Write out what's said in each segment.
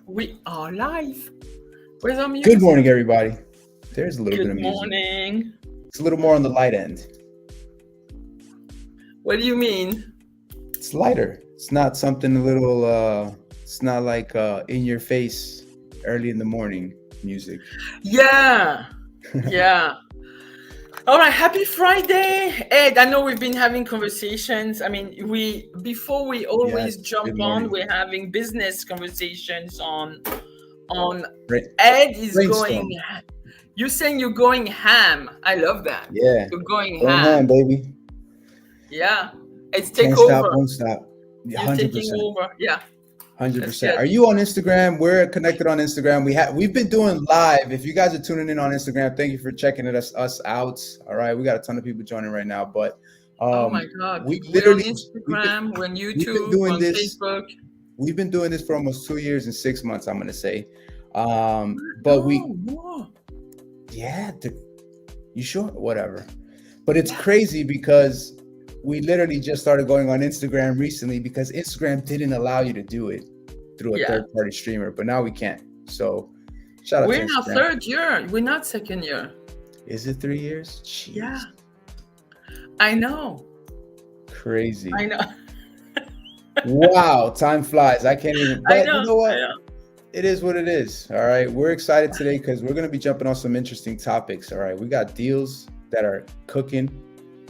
We are live. Where's our Good music? morning, everybody. There's a little bit Good of music. morning. It's a little more on the light end. What do you mean? It's lighter. It's not something a little, it's not like in your face early in the morning music. Yeah. Yeah. All right. Happy Friday. Ed, I know we've been having conversations. I mean, before we always Yes, good jump on, morning. we're having business conversations on Ra- Ed is going. Brainstorm. You're saying you're going ham. I love that. Yeah, You're going going ham. ham, baby. Yeah. It's take Can't stop, over. won't stop. You're taking 100%. over. Yeah. That's 100%. good. Are you on Instagram? We're connected on Instagram. We've been doing live. If you guys are tuning in on Instagram, thank you for checking us out. All right, we got a ton of people joining right now, but Oh my God. we We're on literally Instagram, we're on we've been YouTube, we're doing on this. Facebook. We've been doing this for almost 2 years and 6 months. I'm gonna say, but No, more. yeah, you sure? Whatever. But it's crazy because we literally just started going on Instagram recently because Instagram didn't allow you to do it through a Yeah. third-party streamer, but now we can. So shout out We're to in our Instagram. third year. We're not second year. Is it 3 years? Jeez, Yeah. I know. crazy. I know. Wow, time flies. I can't even. I But you know. know I what? know. It is what it is. All right. We're excited today because we're going to be jumping on some interesting topics. All right. We got deals that are cooking.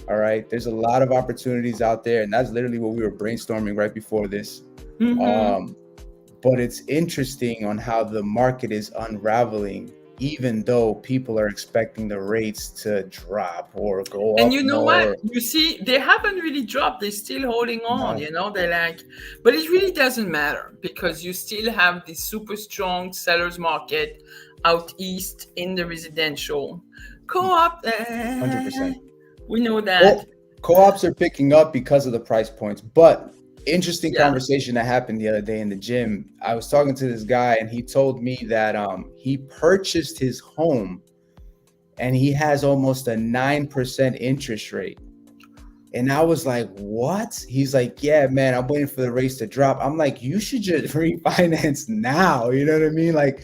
All right. There's a lot of opportunities out there. And that's literally what we were brainstorming right before this. Mhm. But it's interesting on how the market is unraveling, even though people are expecting the rates to drop or go And up you know more. what? You see, they haven't really dropped. They're still holding on, No. they're like, but it really doesn't matter because you still have this super strong sellers market out east in the residential. Co-op, 100%. we know that. Co-ops are picking up because of the price points, but interesting Yeah. conversation that happened the other day in the gym. I was talking to this guy and he told me that he purchased his home and he has almost a 9% interest rate. And I was like, what? He's like, yeah, man, I'm waiting for the rates to drop. I'm like, you should just refinance now. You know what I mean? Like,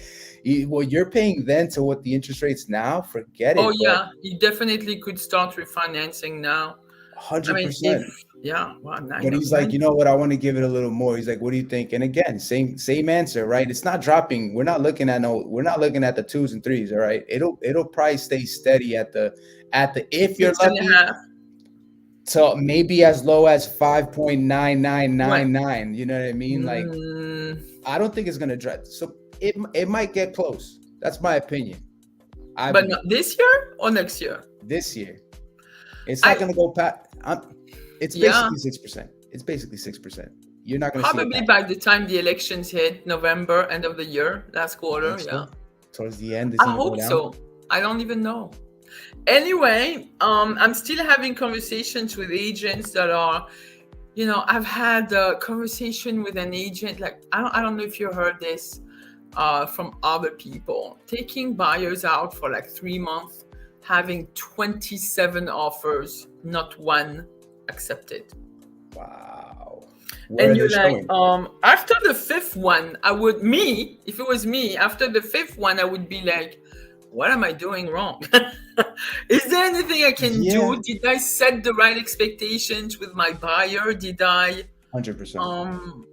what you're paying then to what the interest rates now, forget it. Oh yeah, you definitely could start refinancing now. I mean, 100%. well, But he's like, you know what? I want to give it a little more. He's like, what do you think? And again, same answer, right? It's not dropping. We're not looking at the twos and threes. All right. It'll probably stay steady at the if you're 6.5. lucky, to maybe as low as 5.9999. You know what I mean? Like, I don't think it's gonna drop. So it might get close. That's my opinion. But not this year or next year? This year. It's not gonna go past. It's basically 6%. It's basically 6%. You're not gonna Probably see it by the time the elections hit, November, end of the year, last quarter. Yeah, towards the end. I hope so. I don't even know. Anyway, I'm still having conversations with agents that are, I've had a conversation with an agent. Like I don't know if you heard this from other people, taking buyers out for like 3 months, having 27 offers, not one accepted. Wow. And you're like, after the fifth one, if it was me, after the fifth one, I would be like, what am I doing wrong? Is there anything I can do? Did I set the right expectations with my buyer? Did I 100%.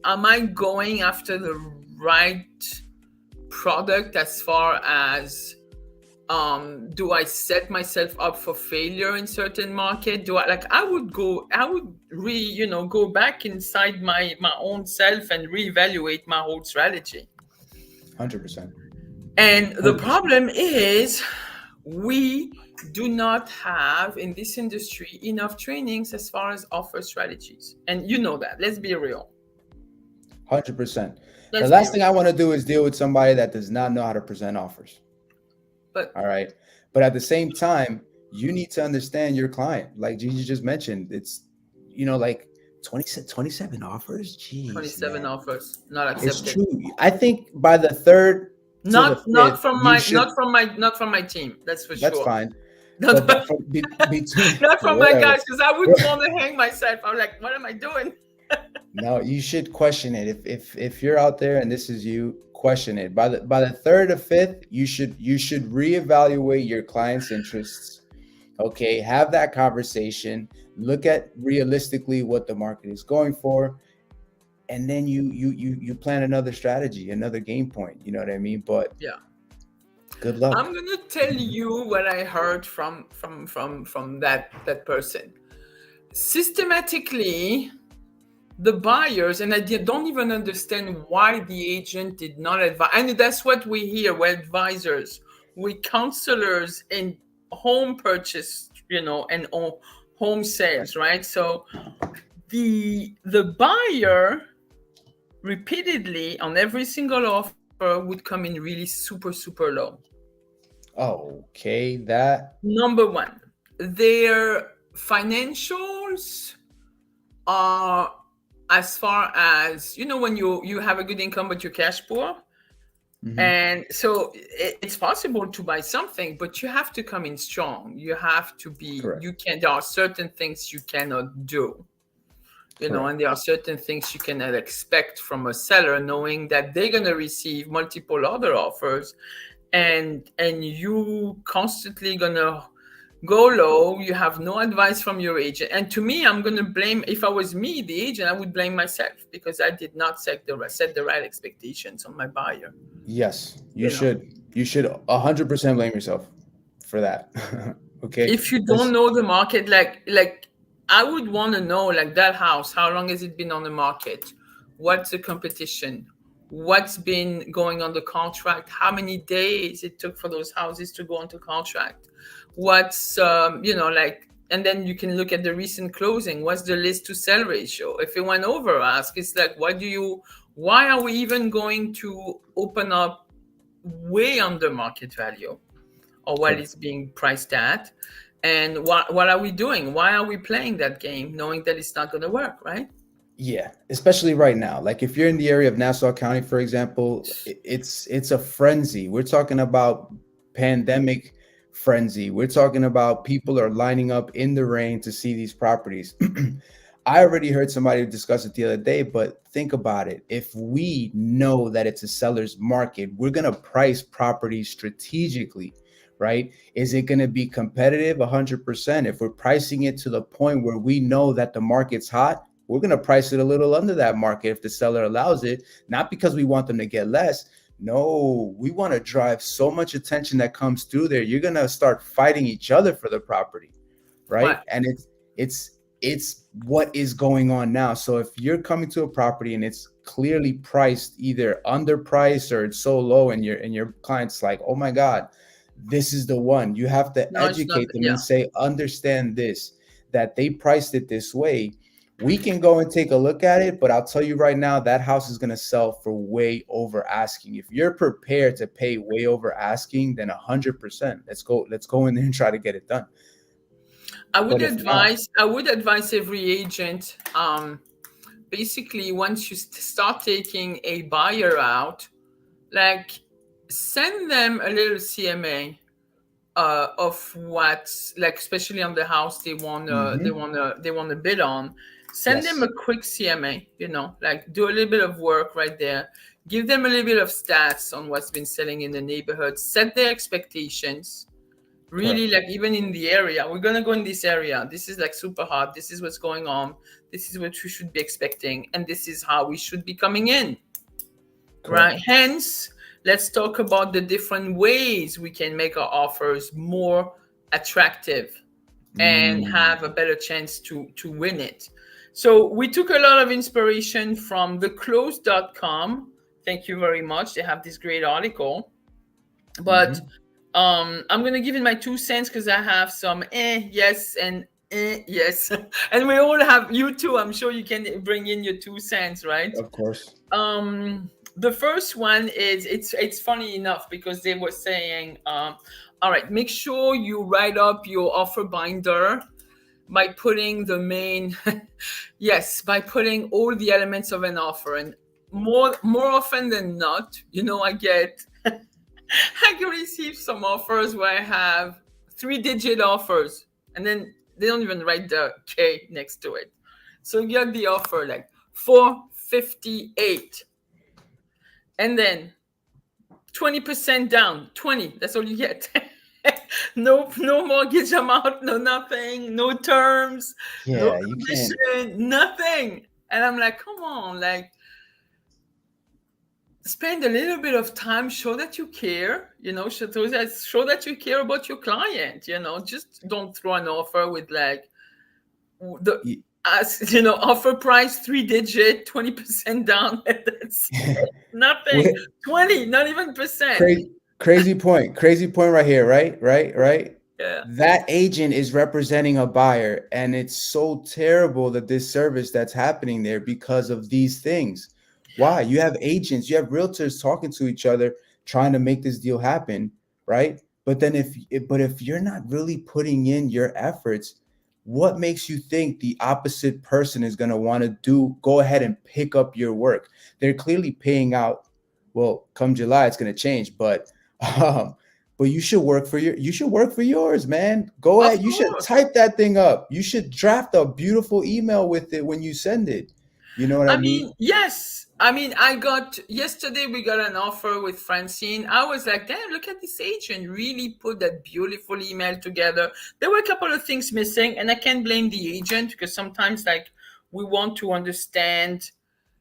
Am I going after the right product as far as do I set myself up for failure in certain market? I would go back inside my own self and reevaluate my whole strategy. 100%. And the problem is we do not have in this industry enough trainings as far as offer strategies. And you know that. Let's be real. 100%. The last thing I want to do is deal with somebody that does not know how to present offers. But all right. But at the same time, you need to understand your client. Like Gigi just mentioned, it's, like 27 offers. Jeez, 27 offers not accepted. It's true. I think by the third, not from my team. That's for sure. That's fine. Not between, not from my guys, because I wouldn't want to hang myself. I'm like, what am I doing? No, you should question it. If you're out there and this is you, question it. By the third or fifth, you should reevaluate your client's interests. Okay, have that conversation. Look at realistically what the market is going for, and then you plan another strategy, another game point. You know what I mean? But Yeah. good luck. I'm gonna tell you what I heard from that person. Systematically, the buyers, and I don't even understand why the agent did not advise. And that's what we hear. We're advisors, we counselors in home purchase, and home sales, right? So the buyer repeatedly on every single offer would come in really super low. Okay, that. Number one, their financials are, as far as when you have a good income but you're cash poor, Mhm. and so it's possible to buy something, but you have to come in strong. You have to be, Correct. there are certain things you cannot do, Correct. and there are certain things you cannot expect from a seller, knowing that they're going to receive multiple other offers, and you constantly gonna go low. You have no advice from your agent. And to me, I'm gonna blame, if I was me, the agent, I would blame myself, because I did not set the right expectations on my buyer. Yes, you You know, should. You should 100% blame yourself for that. Okay. if you don't Because know the market, like I would want to know, like, that house, how long has it been on the market? What's the competition? What's been going on the contract? How many days it took for those houses to go onto contract? What's like, and then you can look at the recent closing. What's the list to sell ratio? If it went over ask, it's like, why are we even going to open up way under market value, or what correct. it's being priced at? And what are we doing? Why are we playing that game knowing that it's not going to work, right? Yeah, especially right now. Like if you're in the area of Nassau County, for example, it's a frenzy. We're talking about pandemic frenzy. We're talking about people are lining up in the rain to see these properties. I already heard somebody discuss it the other day, but think about it. If we know that it's a seller's market, we're going to price properties strategically, right? Is it going to be competitive? 100%. If we're pricing it to the point where we know that the market's hot, we're going to price it a little under that market if the seller allows it, not because we want them to get less. No, we want to drive so much attention that comes through there. You're going to start fighting each other for the property, right? Right. And it's what is going on now. So if you're coming to a property and it's clearly priced either underpriced or it's so low, and your client's like, "Oh my God, this is the one." You have to No, it's not. educate them Yeah. and say, "Understand this, that they priced it this way. We can go and take a look at it, but I'll tell you right now, that house is going to sell for way over asking." If you're prepared to pay way over asking, then 100%. Let's go in there and try to get it done. But if not, I would advise every agent, basically, once you start taking a buyer out, like, send them a little CMA of what's, like, especially on the house mhm, they want to bid on. Send them yes, a quick CMA, like, do a little bit of work right there. Give them a little bit of stats on what's been selling in the neighborhood. Set their expectations. Really, correct. like, even in the area, we're gonna go in this area. This is like super hot. This is what's going on. This is what we should be expecting, and this is how we should be coming in. Right. Correct. Hence, let's talk about the different ways we can make our offers more attractive and Mm, have a better chance to win it. So we took a lot of inspiration from theclose.com. Thank you very much. They have this great article. But mhm. I'm gonna give it my 2 cents, because I have some yes and yes. And we all have, you too. I'm sure you can bring in your 2 cents, right? Of course. The first one is, it's funny enough, because they were saying, all right, make sure you write up your offer binder by putting the main yes, by putting all the elements of an offer. And more often than not, I can receive some offers where I have 3-digit offers, and then they don't even write the K next to it. So you get the offer like 458. And then 20% down, 20, that's all you get. No mortgage amount, no nothing, no terms, no Yeah, you can't. commission, nothing. And I'm like, come on, like, spend a little bit of time, show that you care, show that you care about your client, just don't throw an offer with like the y- as offer price 3 digit, 20% down. That's it. Nothing. Wait, 20, not even percent. crazy point right here, right. Yeah. That agent is representing a buyer, and it's so terrible that this service that's happening there because of these things. Why? You have agents, you have realtors talking to each other, trying to make this deal happen, right? But then if you're not really putting in your efforts, what makes you think the opposite person is going to want to go ahead and pick up your work? They're clearly paying out. Well, come July, it's going to change, um, but you should work for yours, man. Go Of ahead. You should course. type that thing up. You should draft a beautiful email with it when you send it. You know what I I mean? mean, yes. I mean, yesterday we got an offer with Francine. I was like, damn, look at this agent really put that beautiful email together. There were a couple of things missing, and I can't blame the agent because sometimes, like, we want to understand,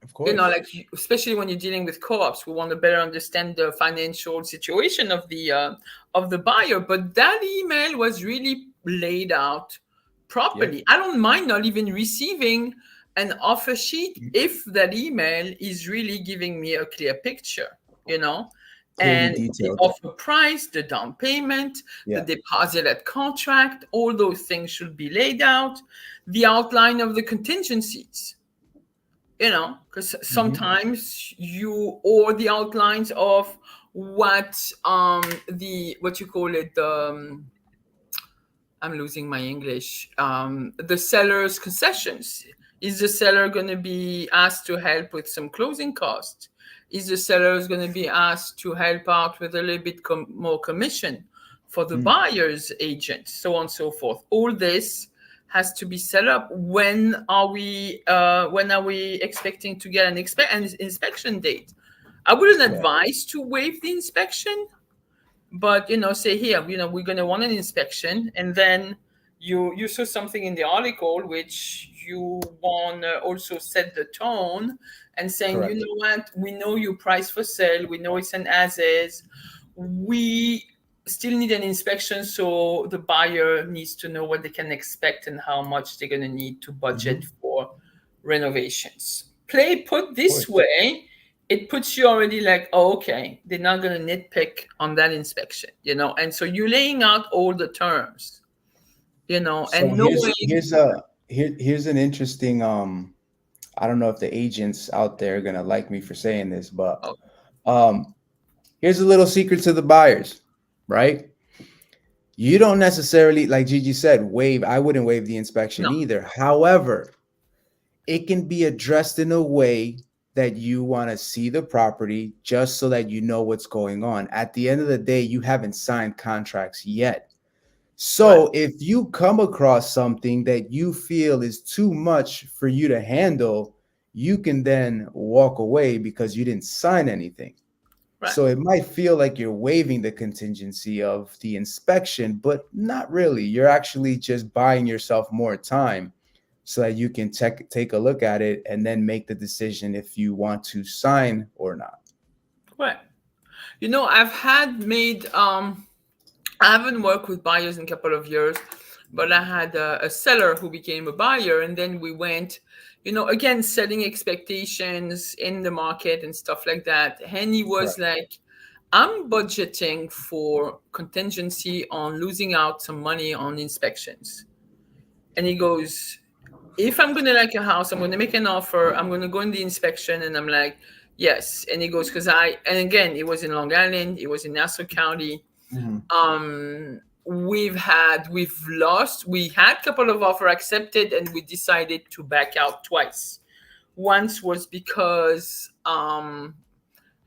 Of course. like, especially when you're dealing with co-ops, we want to better understand the financial situation of the buyer. But that email was really laid out Yeah. properly. I don't mind not even receiving an offer sheet if that email is really giving me a clear picture, Clearly and the detailed. offer price, the down payment, the Yeah. deposit at contract, all those things should be laid out, the outline of the contingencies, because Hmm. sometimes or the outlines of what what you call it, I'm losing my English. The seller's concessions. Is the seller going to be asked to help with some closing costs? Is the seller going to be asked to help out with a little bit more commission for the Mm. buyer's agent, so on and so forth? All this has to be set up. When are we expecting to get an inspection date? I wouldn't Yeah. advise to waive the inspection, but say here, we're going to want an inspection, and then you saw something in the article which you want to also set the tone and saying, you Correct. know what, we know you price for sale, we know it's an as is, we still need an inspection, so the buyer needs to know what they can expect and how much they're going to need to budget Hmm. for renovations. Put Of this course. way, it puts you already like, oh, okay, they're not going to nitpick on that inspection, and so you're laying out all the terms, So and knowing. here's an interesting I don't know if the agents out there are gonna like me for saying this, but Oh, um here's a little secret to the buyers, right? You don't necessarily, like Gigi said, waive. I wouldn't waive the inspection no, either. However, it can be addressed in a way that you want to see the property just so that you know what's going on. At the end of the day, you haven't signed contracts yet. right, So if you come across something that you feel is too much for you to handle, you can then walk away because you didn't sign anything. right. So it might feel like you're waiving the contingency of the inspection, but not really. You're actually just buying yourself more time so that you can take a look at it and then make the decision if you want to sign or not. Right. I've had made I haven't worked with buyers in a couple of years, but I had a seller who became a buyer, and then we went, again, setting expectations in the market and stuff like that. And he was Correct. like, I'm budgeting for contingency on losing out some money on inspections. And he goes, if I'm going to like a house, I'm going to make an offer, I'm going to go in the inspection. And I'm like, yes. And he goes, and again, it was in Long Island, it was in Nassau County. Mhm. We've had a couple of offer accepted, and we decided to back out twice. Once was because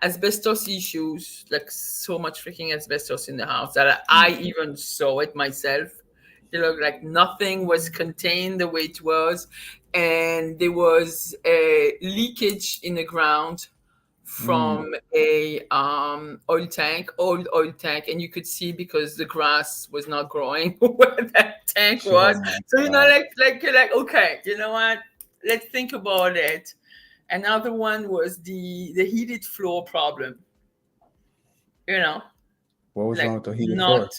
asbestos issues, like so much freaking asbestos in the house that I Mm. even saw it myself, like nothing was contained the way it was, and there was a leakage in the ground Mm. from a old oil tank, and you could see because the grass was not growing where that tank Oh was. my So God. you're like, okay, you know what? Let's think about it. Another one was the heated floor problem. You know, What was wrong like with the heated floor?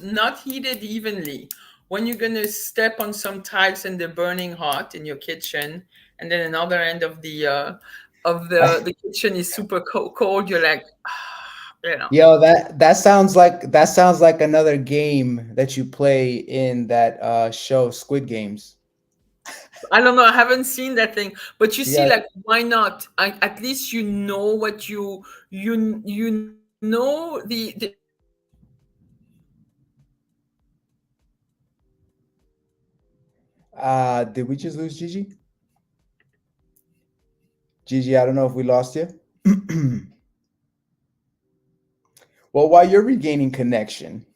not heated evenly. When you're gonna step on some tiles and they're burning hot in your kitchen, and then another end of the kitchen is super cold, you're like, you know. Yo, that sounds like another game that you play in that show Squid Games. I don't know. I haven't seen that thing, but you see, Yeah. like, why not? At least you know what you know the Did we just lose Gigi? Gigi, I don't know if we lost you. Well, while you're regaining connection,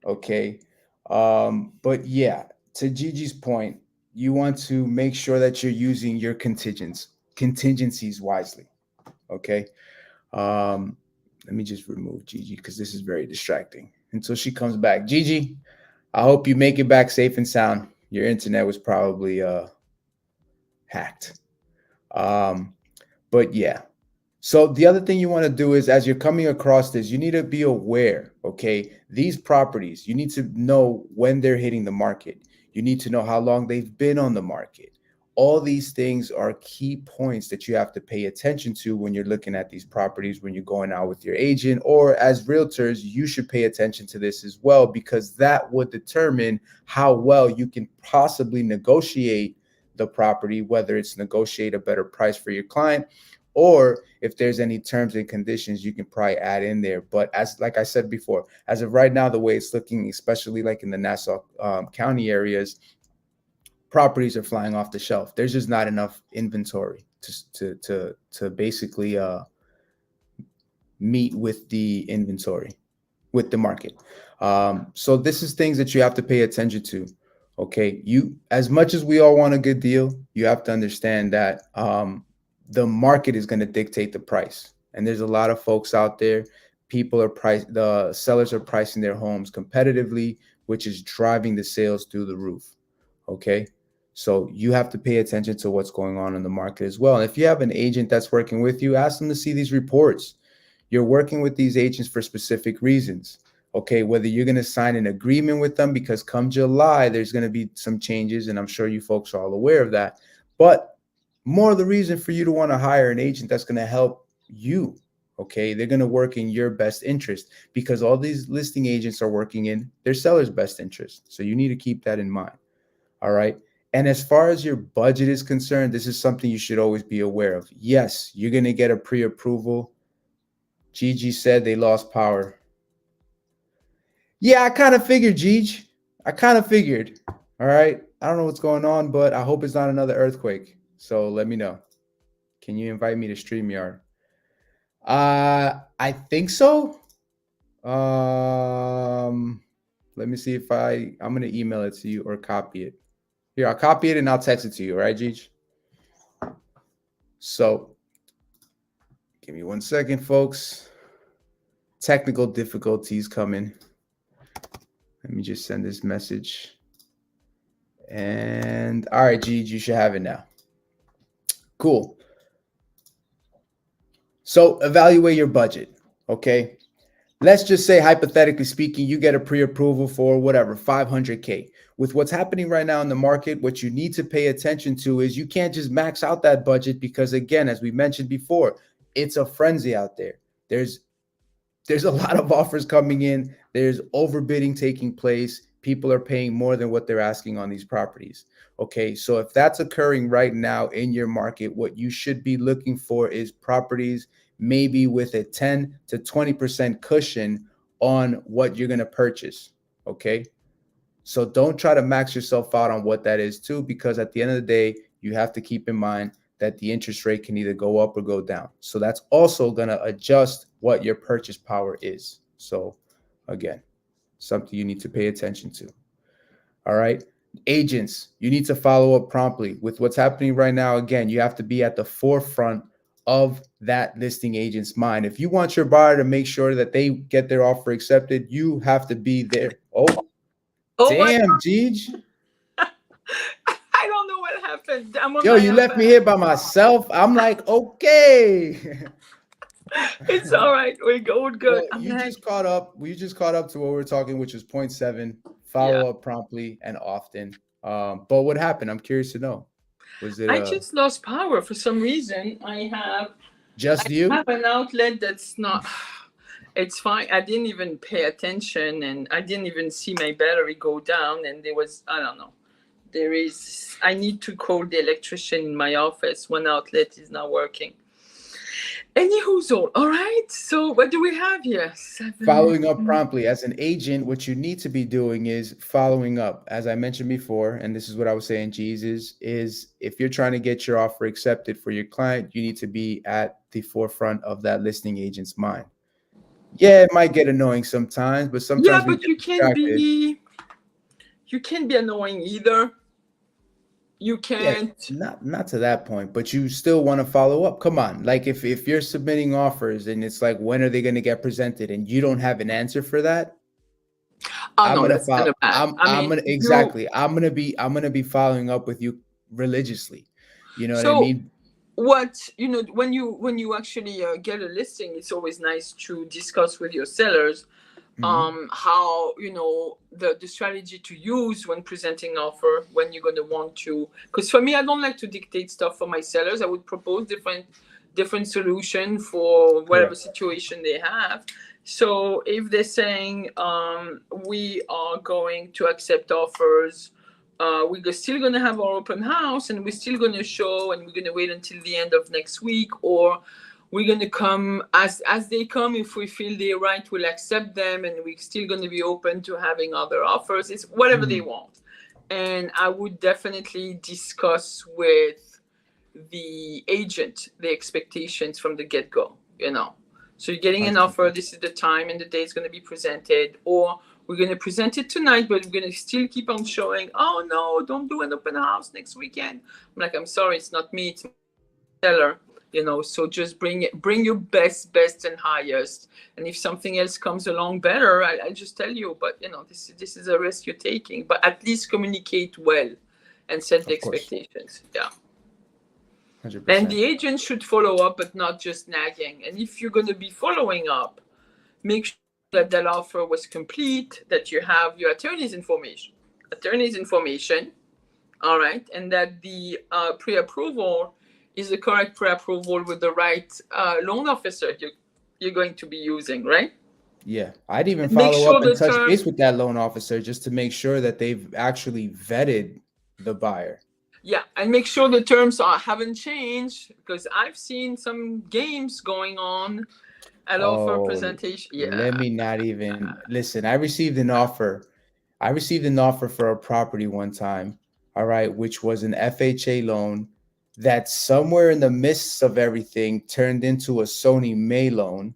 okay. But yeah, to Gigi's point, you want to make sure that you're using your contingencies wisely. Okay. Um, Let me just remove Gigi because this is very distracting until she comes back. Gigi, I hope you make it back safe and sound. Your internet was probably hacked. Um, but yeah. So the other thing you want to do is as you're coming across this, you need to be aware, okay? These properties, you need to know when they're hitting the market. You need to know how long they've been on the market. All these things are key points that you have to pay attention to when you're looking at these properties, when you're going out with your agent, or as realtors, you should pay attention to this as well, because that would determine how well you can possibly negotiate the property, whether it's negotiate a better price for your client, or if there's any terms and conditions you can probably add in there. But as like I said before, as of right now, the way it's looking, especially like in the Nassau County areas, properties are flying off the shelf. There's just not enough inventory to basically meet with the inventory, with the market. So this is things that you have to pay attention to. Okay, you, as much as we all want a good deal, you have to understand that the market is going to dictate the price. And there's a lot of folks out there. The sellers are pricing their homes competitively, which is driving the sales through the roof. Okay, so you have to pay attention to what's going on in the market as well. And if you have an agent that's working with you, ask them to see these reports. You're working with these agents for specific reasons. Okay, whether you're going to sign an agreement with them because come July, there's going to be some changes, and I'm sure you folks are all aware of that. But more of the reason for you to want to hire an agent that's going to help you. Okay, they're going to work in your best interest because all these listing agents are working in their seller's best interest. So you need to keep that in mind. All right. And as far as your budget is concerned, this is something you should always be aware of. Yes, you're going to get a pre-approval. Gigi said they lost power. Yeah, I kind of figured, Gigi. I kind of figured. All right. I don't know what's going on, but I hope it's not another earthquake. So let me know. Can you invite me to StreamYard? I think so. Let me see if I'm gonna email it to you or copy it. Here, I'll copy it and I'll text it to you, all right, Gigi? So give me 1 second, folks. Technical difficulties coming. Let me just send this message. And all right, Gigi, you should have it now. Cool. So evaluate your budget, okay? Let's just say, hypothetically speaking, you get a pre-approval for whatever, 500K. With what's happening right now in the market, what you need to pay attention to is you can't just max out that budget because, again, as we mentioned before, it's a frenzy out there. There's a lot of offers coming in. There's overbidding taking place. People are paying more than what they're asking on these properties. Okay, so if that's occurring right now in your market, what you should be looking for is properties maybe with a 10 to 20% cushion on what you're going to purchase. Okay, so don't try to max yourself out on what that is too, because at the end of the day, you have to keep in mind that the interest rate can either go up or go down. So that's also going to adjust what your purchase power is. So again, something you need to pay attention to. All right. Agents, you need to follow up promptly with what's happening right now. Again, you have to be at the forefront of that listing agent's mind. If you want your buyer to make sure that they get their offer accepted, you have to be there. Oh, Oh my damn, Gigi. I don't know what happened. I'm on Yo, my you left me iPad. here by myself. I'm like, okay. It's all right. We're good. Well, I'm you like, just caught up. We just caught up to what we were talking, which was point 0.7. yeah. Follow up promptly and often. But what happened? I'm curious to know. Was it I just lost power for some reason. just I you? have an outlet that's not. It's fine. I didn't even pay attention, and I didn't even see my battery go down. And there was, I don't know. There is. I need to call the electrician in my office. One outlet is not working. Anywho's all right. So what do we have here? Following up 7. promptly. As an agent, what you need to be doing is following up. As I mentioned before, and this is what I was saying, Jesus, is if you're trying to get your offer accepted for your client, you need to be at the forefront of that listing agent's mind. Yeah, it might get annoying sometimes, but Yeah, sometimes we but get distracted. you can't be annoying either. You Yeah, can't. not to that point, but you still want to follow up. Come on. Like if you're submitting offers and it's like when are they going to get presented and you don't have an answer for that, Oh I'm no, gonna that's kind follow of bad. I I'm mean, gonna exactly. I'm gonna be following up with you religiously. You know what I so mean? what when you actually get a listing, it's always nice to discuss with your sellers Hmm. how the strategy to use when presenting offer, when you're going to want to, because for me, I don't like to dictate stuff for my sellers. I would propose different solution for whatever Correct. situation they have. So if they're saying we are going to accept offers, we're still going to have our open house and we're still going to show and we're going to wait until the end of next week, or we're going to come as they come. If we feel they're right, we'll accept them and we're still going to be open to having other offers. It's whatever they Hmm. want. And I would definitely discuss with the agent the expectations from the get-go. So you're getting an offer, 100%. this is the time and the day it's going to be presented, or we're going to present it tonight but we're going to still keep on showing, oh no, don't do an open house next weekend. I'm like, I'm sorry, it's not me, it's my seller. So just bring your best and highest, and if something else comes along better, I just tell you. But this is a risk you're taking, but at least communicate well and set the Of course. expectations. Yeah. And 100%. the agent should follow up, but not just nagging. And if you're going to be following up, make sure that offer was complete, that you have your attorney's information, all right, and that the pre-approval is the correct pre-approval with the right loan officer you're going to be using, right? Yeah. I'd even And make follow up sure and the touch term, base with that loan officer just to make sure that they've actually vetted the buyer. yeah, and make sure the terms haven't changed, because I've seen some games going on at offer Oh, presentation. let Yeah. me not even listen. I received an offer. I received an offer for a property one time, all right, which was an FHA loan that somewhere in the midst of everything turned into a Sony May loan,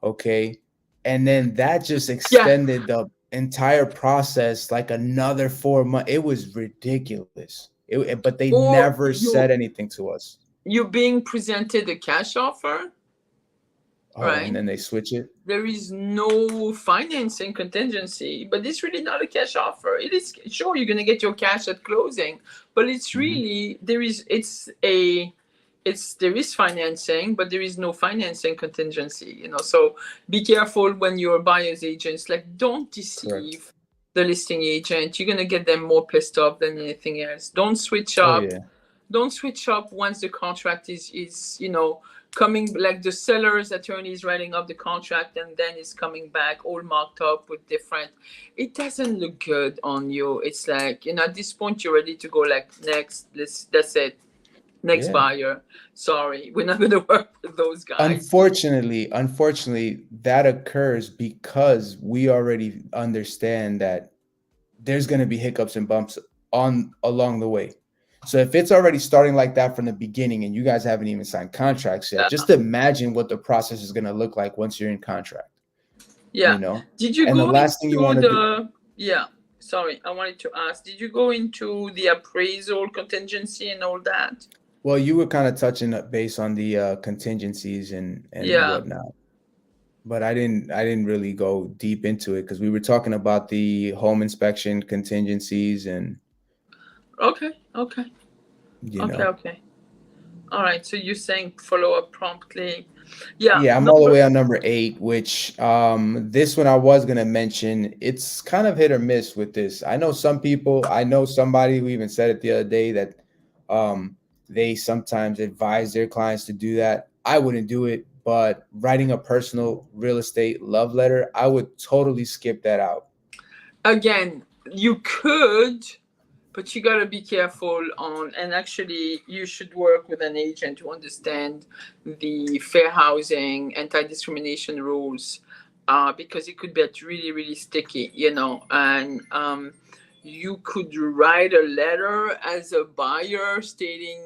okay? And then that just Yeah. extended the entire process like another 4 months. It was ridiculous. But they Or never said anything to us. you're being presented a cash offer, Oh, and right? then they switch it. There is no financing contingency, but it's really not a cash offer. It is, sure, you're going to get your cash at closing, but it's Mhm. really, there is financing, but there is no financing contingency. So be careful when you're buyer's agents. Like, don't Correct. deceive the listing agent. You're going to get them more pissed off than anything else. Oh yeah. Don't switch up once the contract is coming, like the seller's attorney is writing up the contract and then it's coming back all marked up with different. It doesn't look good on you. It's like, at this point you're ready to go, like, next, that's it, next Yeah. buyer. Sorry, we're not going to work with those guys. Unfortunately, that occurs because we already understand that there's going to be hiccups and bumps on along the way. So if it's already starting like that from the beginning and you guys haven't even signed contracts yet, Yeah. just imagine what the process is going to look like once you're in contract, Yeah. Did you And the go last thing you into want to do, the, yeah, sorry, I wanted to ask, did you go into the appraisal contingency and all that? Well, you were kind of touching base on the contingencies and Yeah. whatnot, but I didn't really go deep into it because we were talking about the home inspection contingencies and Okay. Okay. you Okay. know. Okay. All right. So you're saying follow up promptly. Yeah. Yeah, I'm all the Number. way on number 8, which this one I was gonna mention. It's kind of hit or miss with this. I know some people, I know somebody who even said it the other day that um they sometimes advise their clients to do that. I wouldn't do it, but writing a personal real estate love letter, I would totally skip that out. Again, you could, but you got to be careful on, and actually you should work with an agent to understand the fair housing anti-discrimination rules, because it could get really really sticky, and you could write a letter as a buyer stating,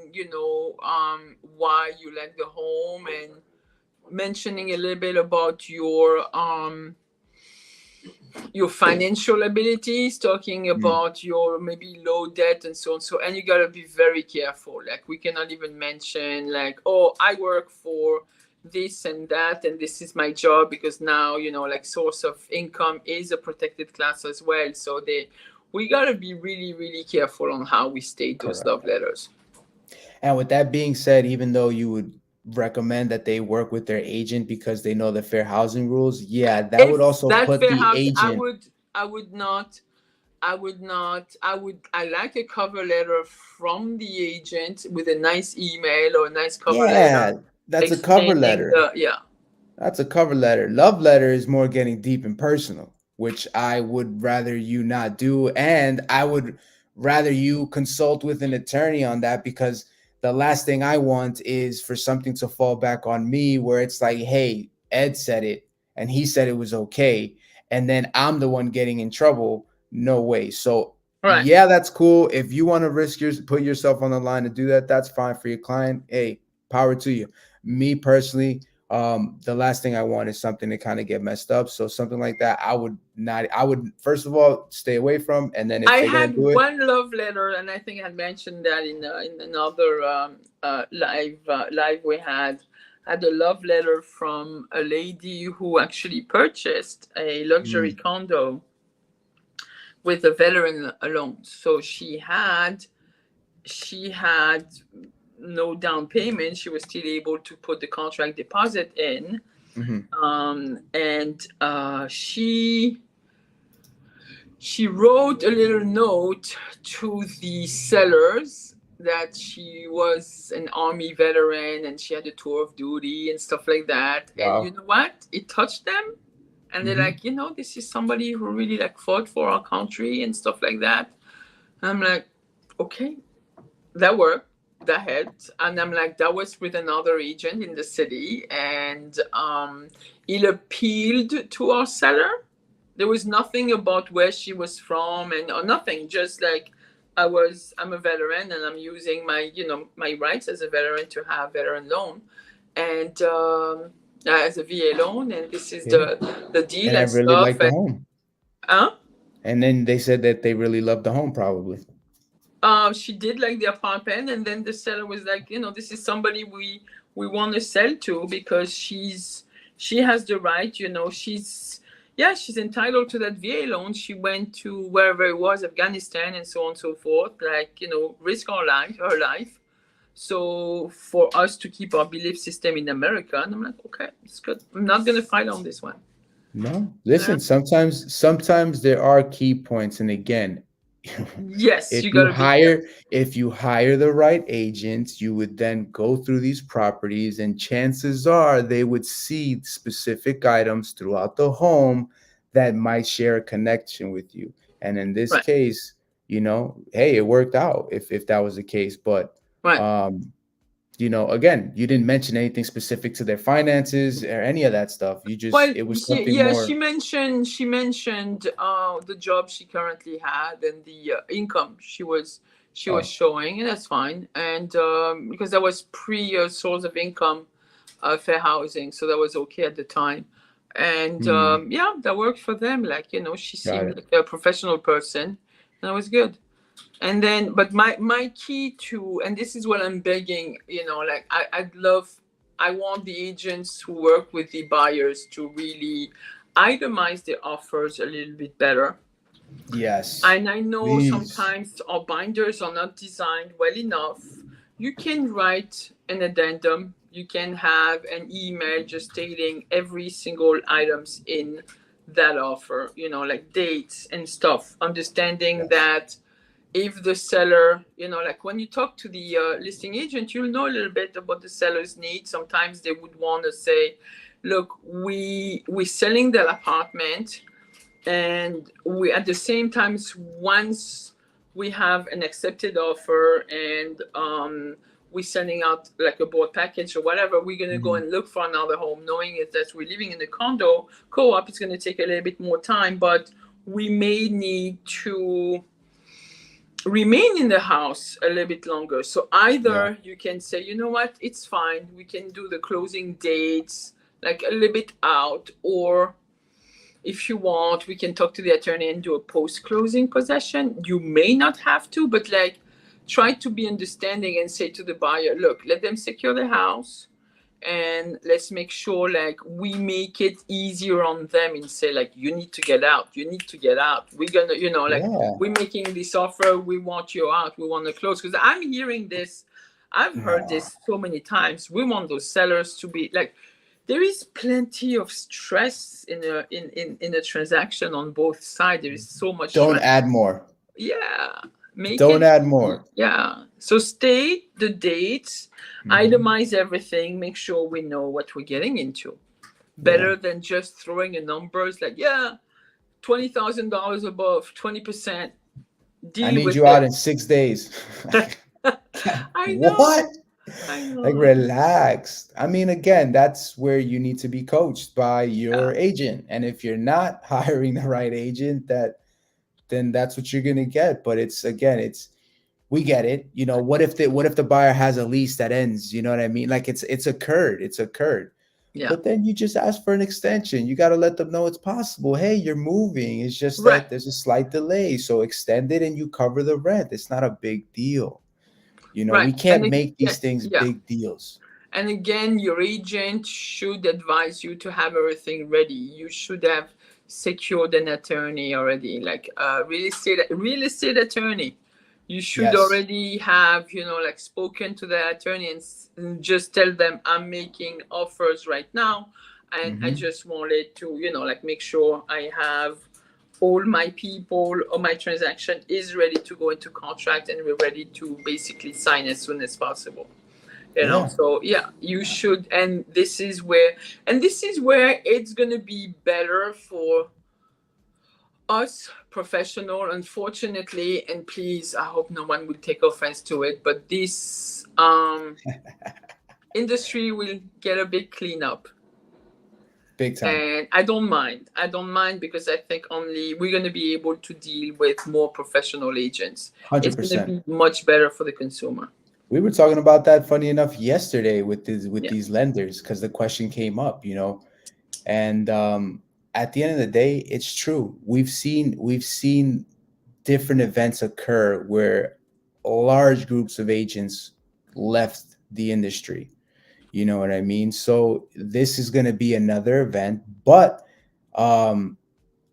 why you like the home, and mentioning a little bit about your financial abilities, talking Mm, about your maybe low debt and so on. So, and you got to be very careful. Like, we cannot even mention, like, oh, I work for this and that, and this is my job, because now, like, source of income is a protected class as well. So, we got to be really, really careful on how we state those correct. love letters. And with that being said, even though you would recommend that they work with their agent because they know the fair housing rules, yeah, that would If also that put fair the house, agent. I would not I like a cover letter from the agent with a nice email or a nice cover Yeah, letter that's a cover explaining letter. yeah. That's a cover letter. Love letter is more getting deep and personal, which I would rather you not do. And I would rather you consult with an attorney on that because the last thing I want is for something to fall back on me where it's like, hey, Ed said it and he said it was okay. And then I'm the one getting in trouble. No way. So, Right. yeah, that's cool. If you want to put yourself on the line to do that, that's fine for your client. Hey, power to you. Me personally, the last thing I want is something to kind of get messed up. So something like that, I would first of all stay away from, and then if I they're gonna had do it, one love letter, and I think I had mentioned that in another live we had a love letter from a lady who actually purchased a luxury mm, condo with a veteran loan. So she had no down payment. She was still able to put the contract deposit in, mhm, and she wrote a little note to the sellers that she was an army veteran and she had a tour of duty and stuff like that. And you wow, know what? It touched them. And they're hmm like, this is somebody who really like fought for our country and stuff like that. And I'm like, okay, that worked. That helped. And I'm like, that was with another agent in the city, and it appealed to our seller. There was nothing about where she was from and or nothing. Just like, I'm a veteran and I'm using my rights as a veteran to have veteran loan, and as a VA loan, and this is yeah, the deal and I and really stuff. like the And home. uh, And then they said that they really loved the home, probably. she did like the apartment, and then the seller was like, this is somebody we want to sell to, because she has the right, she's entitled to that VA loan. She went to wherever it was, Afghanistan and so on and so forth, like, risk her life. So for us to keep our belief system in America, and I'm like, okay, it's good. I'm not gonna fight on this one. No, Yeah. listen. Sometimes there are key points, and again, Yes, if you you gotta be hire careful. if you hire the right agents, you would then go through these properties, and chances are they would see specific items throughout the home that might share a connection with you. And in this Right, case, hey, it worked out if that was the case. But right. um, again, you didn't mention anything specific to their finances or any of that stuff. Well, It was she something yeah, she more. mentioned the job she currently had and the income she was Oh, showing, and that's fine. And because that was pre source of income, fair housing, so that was okay at the time. And Hmm. yeah, that worked for them. Like, she Got seemed it. like a professional person, and that was good. And then, but my key to, and this is what I'm begging, like I want the agents who work with the buyers to really itemize the offers a little bit better. Yes. And I know Please. sometimes our binders are not designed well enough. You can write an addendum. You can have an email just stating every single items in that offer, like dates and stuff. Understanding Yes. that if the seller, like when you talk to the listing agent, you'll know a little bit about the seller's needs. Sometimes they would want to say, look, we're selling that apartment, and we at the same time, once we have an accepted offer, and we're sending out like a board package or whatever, we're going to go Mhm. and look for another home, knowing that we're living in a condo co-op. It's going to take a little bit more time, but we may need to remain in the house a little bit longer. So Yeah. either you can say, you know what, it's fine, we can do the closing dates like a little bit out, or if you want, we can talk to the attorney and do a post-closing possession. You may not have to, but like try to be understanding and say to the buyer, look, let them secure the house, and let's make sure like we make it easier on them, and say like, you need to get out, you need to get out, we're gonna, like, Yeah. we're making this offer, we want you out, we want to close. Because I'm hearing this, I've heard No. this so many times. We want those sellers to be like, there is plenty of stress in a transaction on both sides. There is so much Don't stress. add more. Yeah, make Don't it. add more. Yeah, so state the dates, Mhm. itemize everything, make sure we know what we're getting into, Yeah. better than just throwing a numbers like, yeah, $20,000 above 20%, I deal need with you out it. in 6 days. I What? know, I Like, know. relax. I mean, again, that's where you need to be coached by Yeah, your agent. And if you're not hiring the right agent, then that's what you're gonna get. But it's again, it's we get it. What if the buyer has a lease that ends? You know what I mean? Like it's occurred. It's occurred. yeah, But then you just ask for an extension. You got to let them know it's possible. Hey, you're moving. It's just right, that there's a slight delay. So extend it and you cover the rent. It's not a big deal. right. We can't make these things Yeah. big deals. And again, your agent should advise you to have everything ready. You should have secured an attorney already, like a real estate attorney. You should Yes. already have, like spoken to the attorney, and just tell them, I'm making offers right now, and I Hmm. just wanted to, like make sure I have all my people, or my transaction is ready to go into contract, and we're ready to basically sign as soon as possible. Yeah. So yeah, you should. And this is where it's going to be better for us professional, unfortunately. And please, I hope no one will take offense to it, but this industry will get a big cleanup. Big time. And I don't mind because I think only we're going to be able to deal with more professional agents. It's going to 100%. be much better for the consumer. We were talking about that, funny enough, yesterday with Yeah, these lenders because the question came up. And at the end of the day, it's true. We've seen different events occur where large groups of agents left the industry. You know what I mean? So this is going to be another event, but um,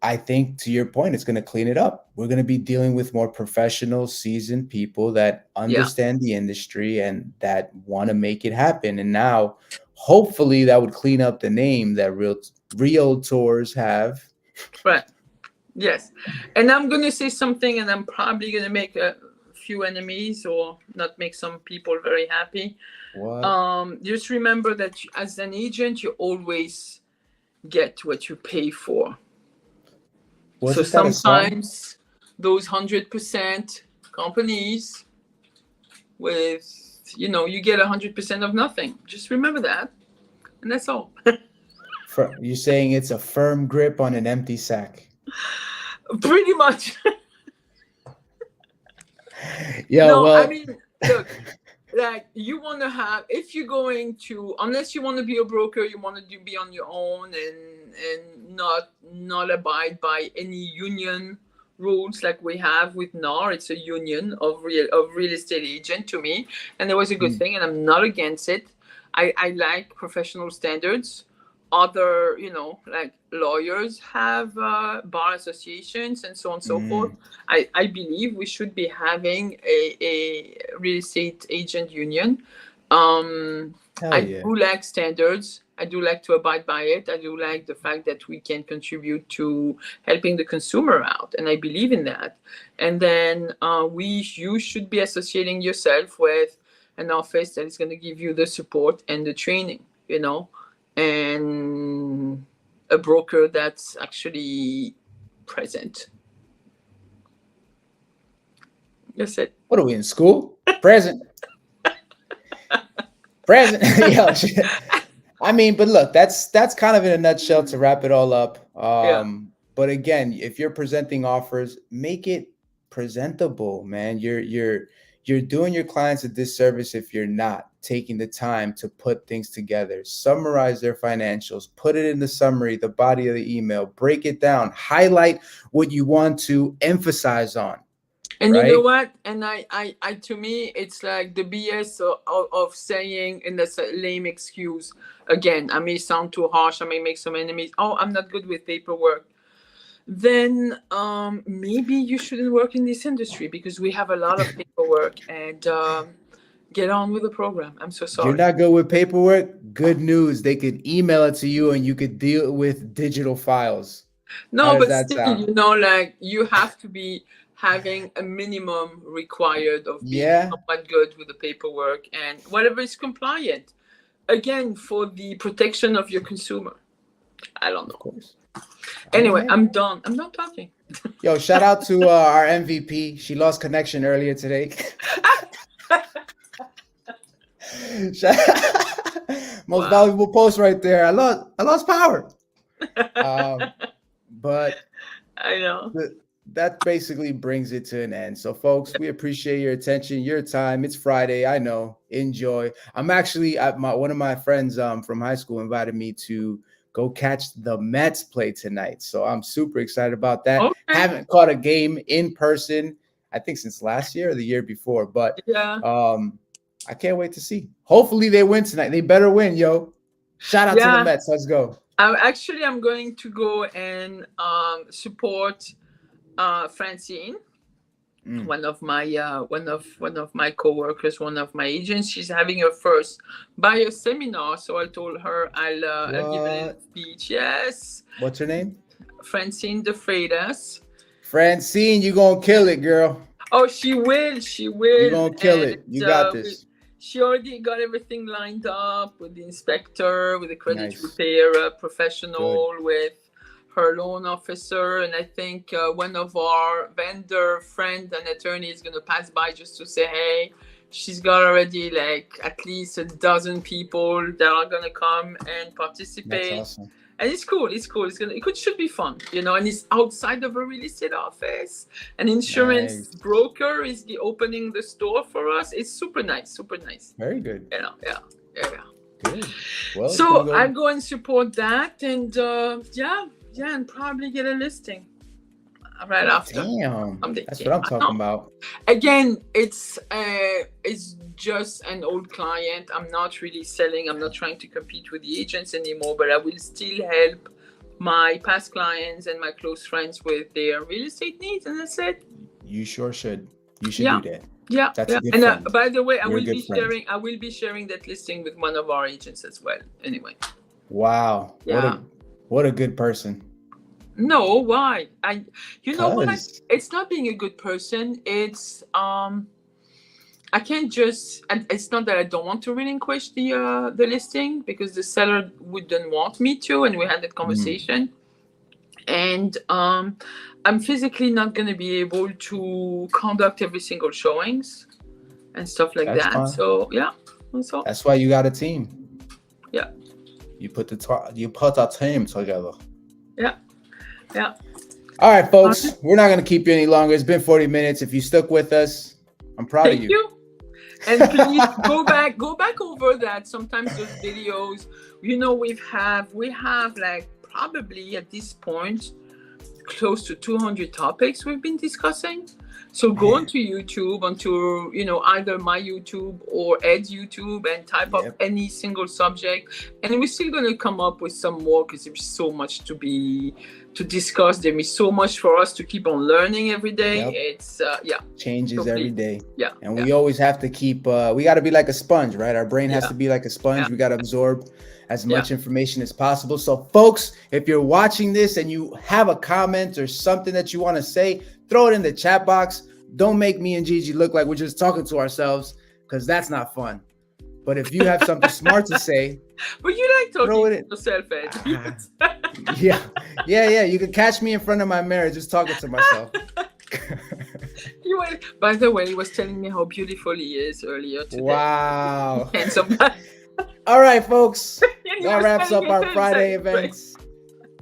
I think to your point, it's going to clean it up. We're going to be dealing with more professional, seasoned people that yeah, understand the industry and that want to make it happen. And now, hopefully, that would clean up the name that realtors have. right. Yes. And I'm going to say something, and I'm probably going to make a few enemies, or not make some people very happy. What? Just remember that as an agent, you always get what you pay for. So Wasn't that a song? sometimes those 100% companies with, you get 100% of nothing. Just remember that. And that's all. You're saying it's a firm grip on an empty sack. Pretty much. Yeah, No, I well, mean, look, like you want to have, if you're going to, unless you want to be a broker, you want to be on your own, and not abide by any union rules like we have with NAR. It's a union of real estate agent to me, and that was a good thing, and I'm not against it. I like professional standards. Other, like lawyers have bar associations and so on and so forth. I believe we should be having a real estate agent union. I do like standards. I do like to abide by it. I do like the fact that we can contribute to helping the consumer out, and I believe in that. And then you should be associating yourself with an office that is going to give you the support and the training, and a broker that's actually present. That's it. What are we in school? Present. Present. Yo, shit. I mean, but look, that's kind of in a nutshell to wrap it all up. But again, if you're presenting offers, make it presentable, man. You're doing your clients a disservice if you're not taking the time to put things together, summarize their financials, put it in the summary, the body of the email, break it down, highlight what you want to emphasize on. And right? You know what? And I to me, it's like the BS of saying, and that's a lame excuse. Again, I may sound too harsh. I may make some enemies. Oh, I'm not good with paperwork. Then maybe you shouldn't work in this industry, because we have a lot of paperwork, and get on with the program. I'm so sorry. You're not good with paperwork? Good news. They could email it to you and you could deal with digital files. No, but still, like you have to be having a minimum required of being somewhat good with the paperwork and whatever is compliant. Again, for the protection of your consumer. I don't know. Of course. Anyway, I'm done. I'm not talking. Yo, shout out to our MVP. She lost connection earlier today. Most valuable post right there. I lost power. But I know. That basically brings it to an end. So, folks, we appreciate your attention, your time. It's Friday. I know. Enjoy. I'm actually one of my friends from high school invited me to go catch the Mets play tonight. So I'm super excited about that. Okay. Haven't caught a game in person, I think, since last year or the year before. But I can't wait to see. Hopefully they win tonight. They better win, yo. Shout out to the Mets. Let's go. I'm going to go and support Francine, one of my coworkers, one of my agents. She's having her first buyer seminar, so I told her I'll give a speech. Yes. What's her name? Francine De Freitas. Francine, you gonna kill it, girl. Oh, she will. You gonna kill it. You got this. She already got everything lined up with the inspector, with the credit repair professional, with her loan officer, and I think one of our vendor friend and attorney is going to pass by just to say hey. She's got already like at least a dozen people that are going to come and participate. That's awesome. And it's cool. It should be fun, and it's outside of a real estate office. An insurance broker is opening the store for us. It's super nice. Very good. Yeah. Good. Well, so I'll go and support that, and and probably get a listing right after. Damn, that's what I'm talking about. Again, it's just an old client. I'm not really selling. I'm not trying to compete with the agents anymore, but I will still help my past clients and my close friends with their real estate needs, and that's it. You sure should. You should do that. Yeah, that's a good and friend. By the way, I will be sharing that listing with one of our agents as well. Anyway. Wow. Yeah. What a good person. No, why? Know what? It's not being a good person. It's I can't just. It's not that I don't want to relinquish the listing, because the seller wouldn't want me to, and we had that conversation. And I'm physically not going to be able to conduct every single showings and stuff like that. Fine. So that's why you got a team. Yeah. You put a team together. Yeah. All right, folks. We're not going to keep you any longer. It's been 40 minutes. If you stuck with us, I'm proud of you. Thank you. And please go back over that. Sometimes those videos, we have like probably at this point close to 200 topics we've been discussing. So go Man. onto YouTube, onto either my YouTube or Ed's YouTube, and type up any single subject, and we're still going to come up with some more because there's so much to discuss. There is so much for us to keep on learning every day. It's changes every day. And we we always have to keep we got to be like a sponge, right? Our brain has to be like a sponge. We got to absorb as much information as possible. So folks, if you're watching this and you have a comment or something that you want to say, throw it in the chat box. Don't make me and Gigi look like we're just talking to ourselves, because that's not fun. But if you have something smart to say, but you like talking to yourself, Ed. Yeah. You can catch me in front of my mirror just talking to myself. By the way, he was telling me how beautiful he is earlier today. Wow. Handsome. All right, folks. That wraps up our Friday events.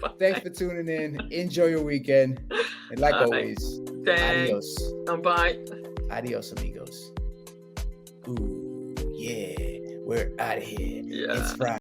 Bye. Thanks for tuning in. Enjoy your weekend. And like always, adios. Bye. Adios, amigos. Ooh, yeah. We're out of here. It's Friday.